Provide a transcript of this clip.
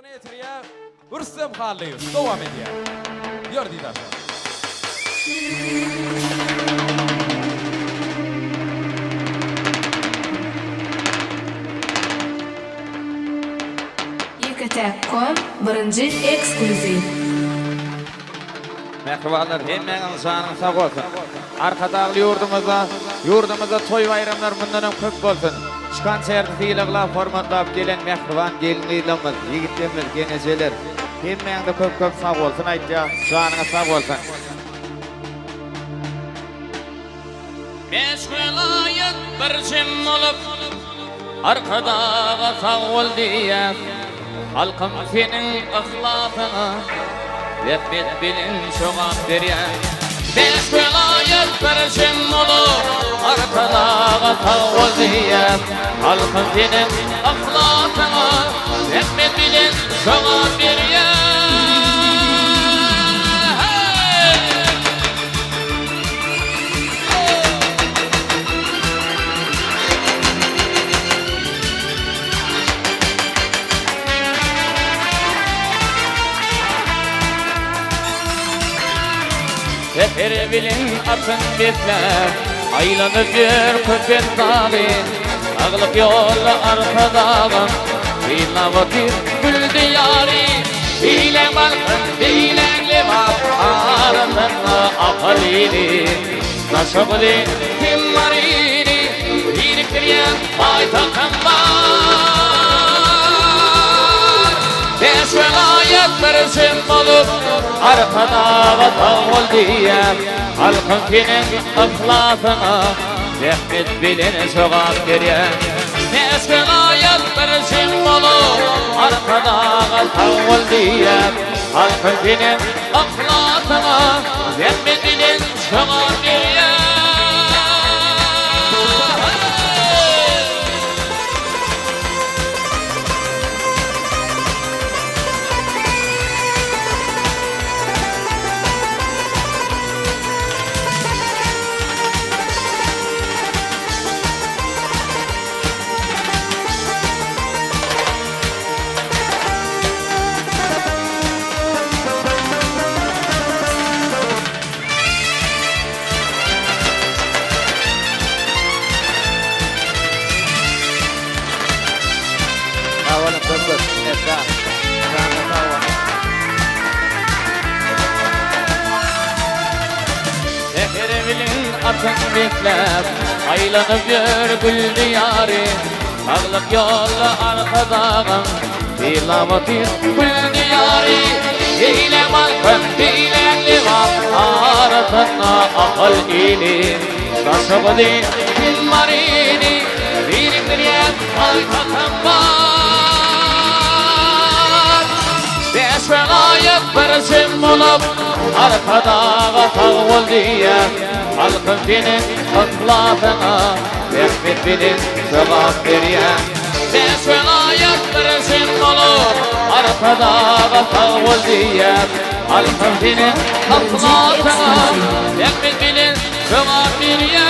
Etriye Rüstem Hallı'yı devam ediyor. Gördüler. Yekete.com birinci ekskluziv. Mehribanlar hemmeňiň şanyny sag bolsun. Arkadagy yurdumyza toy bayramlar bundan hem köp bolsun. Çıkan sertifikalar formatlap gelen mehriban gelinlerimiz, yigitlerimiz, genejeler hemmeňde köp sag bolsun aýtja, şanyňa sag bolsun. Beş vilayet bir jim olup arkadaga sag bol diýär. Halkym senin ahlasyna Rahmet bilin şoğan berýär. Beş vilayet bir jim olup arkadaga sag bol diýär. Halkym senin ahlasyna rahmet bilin şoğan berýär. Sefer bilin atın bekler, aylanıp yer köpek dağı, ağlıp yol arkadağım, İlavatir gül diyarı, bilen balkın, bilen levap, arasında akalini, nasabılı kim marini, biriktiren ay takım var. Beş vilayet bir jim olup arkadaga sag bol diýär. Halkym senin ahlasyna rahmet bilen şoğan berýär. Beş vilayet bir jim olup arkadaga sag bol diýär. Halkym senin ahlasyna rahmet bilen şoğan berýär. Atın bekler, aylanıp yer gül diyarı, ağlıp yolla arkadağım, İlavatir gül diyarı, Hile malkın, hile livan, arasına akıl ili, Nasabılı bin marini, biriktiren ay takım var. Beş vilayet bir jim olup, arkadaga sag bol diýär. Halkym senin ahlasyna rahmet bilen şoğan berýär. Beş vilayet bir jim olup arkadaga sag bol diýär. Halkym senin ahlasyna rahmet bilen şoğan berýär.